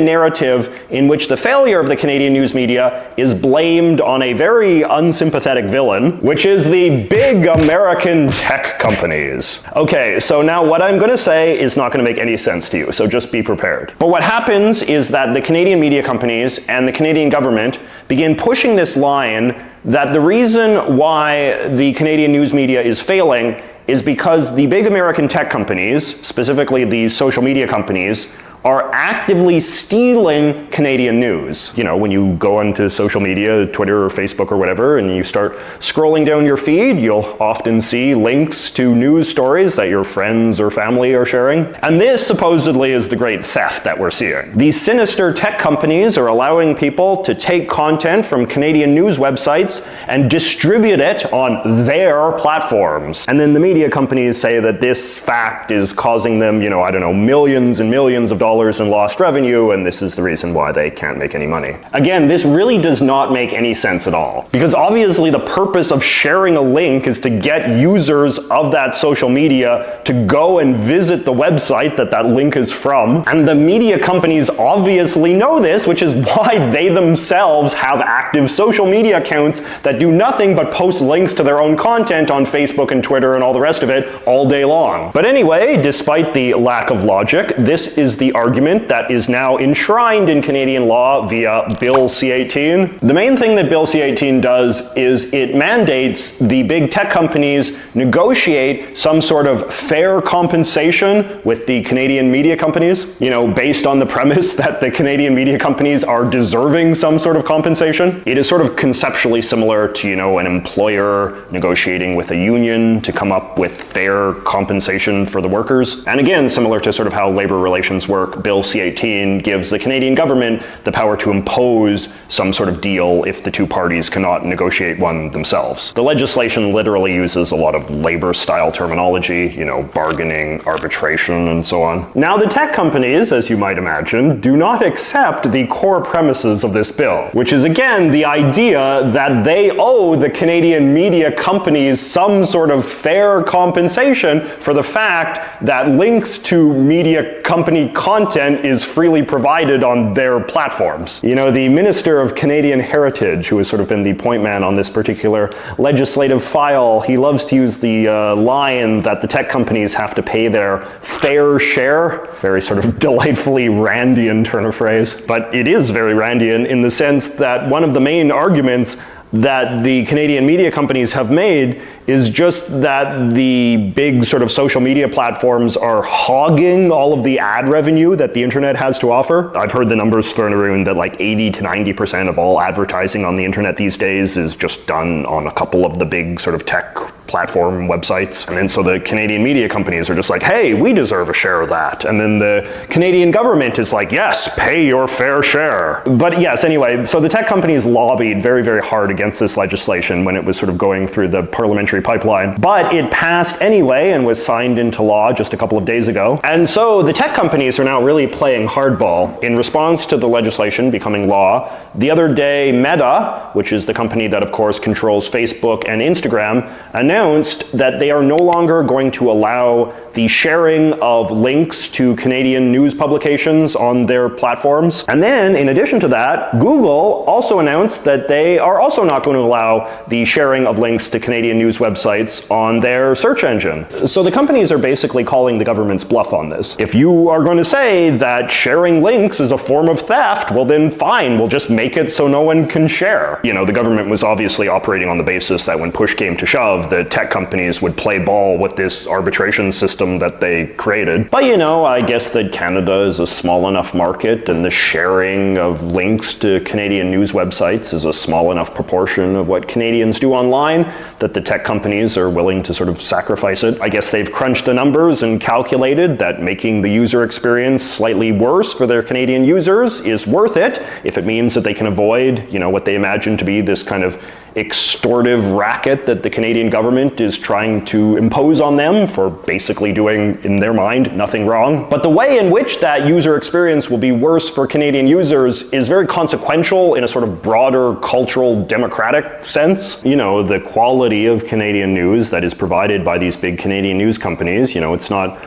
narrative in which the failure of the Canadian news media is blamed on a very unsympathetic villain, which is the big American tech companies. Okay, so now what I'm going to say is not going to make any sense to you, so just be prepared. But what happens is that the Canadian media companies and the Canadian government begin pushing this line that the reason why the Canadian news media is failing is because the big American tech companies, specifically the social media companies, are actively stealing Canadian news. You know, when you go onto social media, Twitter or Facebook or whatever, and you start scrolling down your feed, you'll often see links to news stories that your friends or family are sharing. And this supposedly is the great theft that we're seeing. These sinister tech companies are allowing people to take content from Canadian news websites and distribute it on their platforms. And then the media companies say that this fact is causing them, I don't know, millions and millions of dollars in lost revenue, and this is the reason why they can't make any money. Again, this really does not make any sense at all, because obviously the purpose of sharing a link is to get users of that social media to go and visit the website that that link is from, and the media companies obviously know this, which is why they themselves have active social media accounts that do nothing but post links to their own content on Facebook and Twitter and all the rest of it all day long. But anyway, despite the lack of logic, this is the argument that is now enshrined in Canadian law via Bill C-18. The main thing that Bill C-18 does is it mandates the big tech companies negotiate some sort of fair compensation with the Canadian media companies, based on the premise that the Canadian media companies are deserving some sort of compensation. It is sort of conceptually similar to, an employer negotiating with a union to come up with fair compensation for the workers. And again, similar to sort of how labor relations work, Bill C-18 gives the Canadian government the power to impose some sort of deal if the two parties cannot negotiate one themselves. The legislation literally uses a lot of labor-style terminology, bargaining, arbitration, and so on. Now, the tech companies, as you might imagine, do not accept the core premises of this bill, which is, again, the idea that they owe the Canadian media companies some sort of fair compensation for the fact that links to media company content is freely provided on their platforms. The Minister of Canadian Heritage, who has sort of been the point man on this particular legislative file, he loves to use the line that the tech companies have to pay their fair share. Very sort of delightfully Randian turn of phrase. But it is very Randian in the sense that one of the main arguments that the Canadian media companies have made is just that the big sort of social media platforms are hogging all of the ad revenue that the internet has to offer. I've heard the numbers thrown around that like 80 to 90% of all advertising on the internet these days is just done on a couple of the big sort of tech platform websites. And then so the Canadian media companies are just like, hey, we deserve a share of that. And then the Canadian government is like, yes, pay your fair share. But yes, anyway, so the tech companies lobbied very, very hard against this legislation when it was sort of going through the parliamentary pipeline. But it passed anyway and was signed into law just a couple of days ago. And so the tech companies are now really playing hardball. In response to the legislation becoming law, the other day Meta, which is the company that of course controls Facebook and Instagram, announced that they are no longer going to allow the sharing of links to Canadian news publications on their platforms. And then, in addition to that, Google also announced that they are also not going to allow the sharing of links to Canadian news websites on their search engine. So the companies are basically calling the government's bluff on this. If you are going to say that sharing links is a form of theft, well then fine, we'll just make it so no one can share. The government was obviously operating on the basis that when push came to shove, the tech companies would play ball with this arbitration system that they created. But I guess that Canada is a small enough market and the sharing of links to Canadian news websites is a small enough proportion of what Canadians do online that the tech companies are willing to sort of sacrifice it. I guess they've crunched the numbers and calculated that making the user experience slightly worse for their Canadian users is worth it if it means that they can avoid, what they imagine to be this kind of extortive racket that the Canadian government is trying to impose on them for basically doing, in their mind, nothing wrong. But the way in which that user experience will be worse for Canadian users is very consequential in a sort of broader cultural democratic sense. You know, the quality of Canadian news that is provided by these big Canadian news companies, you know, it's not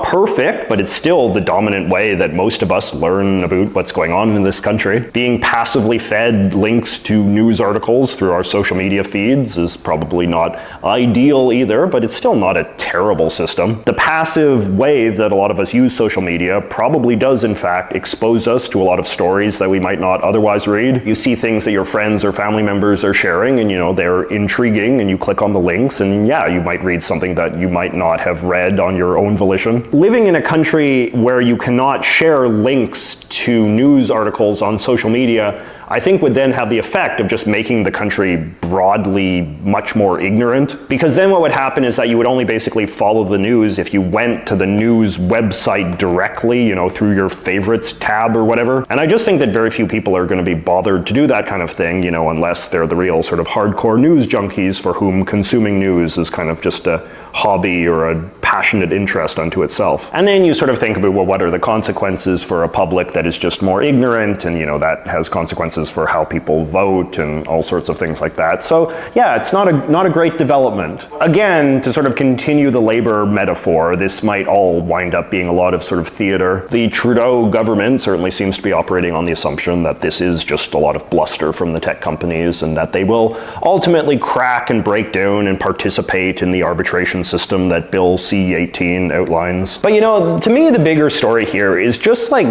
perfect, but it's still the dominant way that most of us learn about what's going on in this country. Being passively fed links to news articles through our social media feeds is probably not ideal either, but it's still not a terrible system. The passive way that a lot of us use social media probably does in fact expose us to a lot of stories that we might not otherwise read. You see things that your friends or family members are sharing and, you know, they're intriguing, and you click on the links and yeah, you might read something that you might not have read on your own volition. Living in a country where you cannot share links to news articles on social media, I think would then have the effect of just making the country broadly much more ignorant. Because then what would happen is that you would only basically follow the news if you went to the news website directly, you know, through your favorites tab or whatever. And I just think that very few people are going to be bothered to do that kind of thing, you know, unless they're the real sort of hardcore news junkies for whom consuming news is kind of just a hobby or a passionate interest unto itself. And then you sort of think about, well, what are the consequences for a public that is just more ignorant, and, you know, that has consequences for how people vote and all sorts of things like that. So yeah, it's not a great development. Again, to sort of continue the labor metaphor, this might all wind up being a lot of sort of theater. The Trudeau government certainly seems to be operating on the assumption that this is just a lot of bluster from the tech companies, and that they will ultimately crack and break down and participate in the arbitration system that Bill C-18 outlines. But, you know, to me, the bigger story here is just like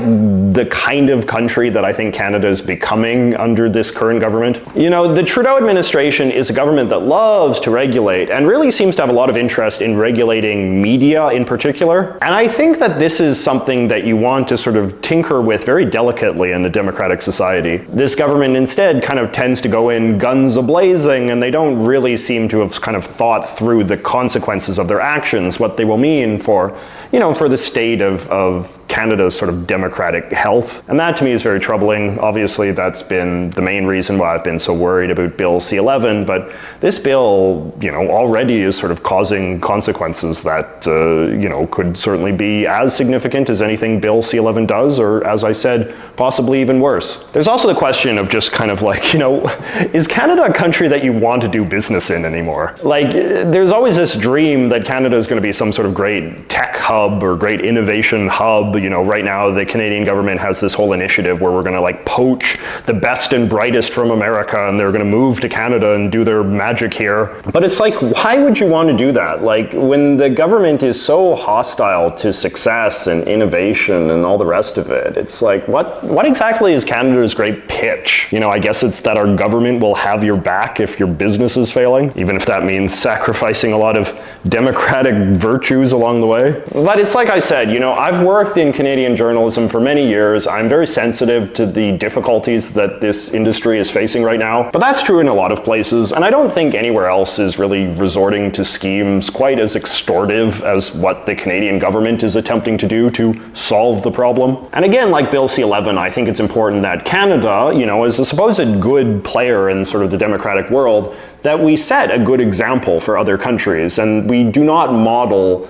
the kind of country that I think Canada is becoming under this current government. You know, the Trudeau administration is a government that loves to regulate and really seems to have a lot of interest in regulating media in particular. And I think that this is something that you want to sort of tinker with very delicately in a democratic society. This government instead kind of tends to go in guns a-blazing, and they don't really seem to have kind of thought through the consequences of their actions, what they will mean for, you know, for the state of Canada's sort of democratic health. And that to me is very troubling. Obviously, that's been the main reason why I've been so worried about Bill C-11, but this bill, you know, already is sort of causing consequences that, you know, could certainly be as significant as anything Bill C-11 does, or, as I said, possibly even worse. There's also the question of just kind of like, you know, is Canada a country that you want to do business in anymore? Like, there's always this dream that Canada is going to be some sort of great tech hub or great innovation hub. You know, right now the Canadian government has this whole initiative where we're going to like poach the best and brightest from America, and they're going to move to Canada and do their magic here. But it's like, why would you want to do that? Like, when the government is so hostile to success and innovation and all the rest of it, it's like, what exactly is Canada's great pitch? You know, I guess it's that our government will have your back if your business is failing, even if that means sacrificing a lot of democratic virtues along the way. But it's like I said, you know, I've worked in Canadian journalism for many years. I'm very sensitive to the difficulties that this industry is facing right now. But that's true in a lot of places, and I don't think anywhere else is really resorting to schemes quite as extortive as what the Canadian government is attempting to do to solve the problem. And again, like Bill C-11, I think it's important that Canada, you know, as a supposed good player in sort of the democratic world, that we set a good example for other countries, and we do not model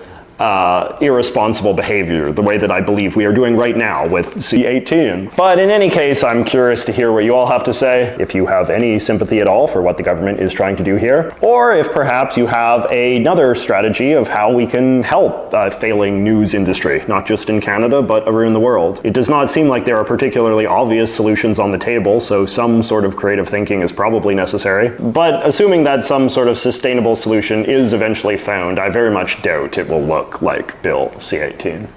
irresponsible behavior the way that I believe we are doing right now with C-18. But in any case, I'm curious to hear what you all have to say, if you have any sympathy at all for what the government is trying to do here, or if perhaps you have another strategy of how we can help failing news industry, not just in Canada, but around the world. It does not seem like there are particularly obvious solutions on the table, so some sort of creative thinking is probably necessary. But assuming that some sort of sustainable solution is eventually found, I very much doubt it will look like Bill C-18.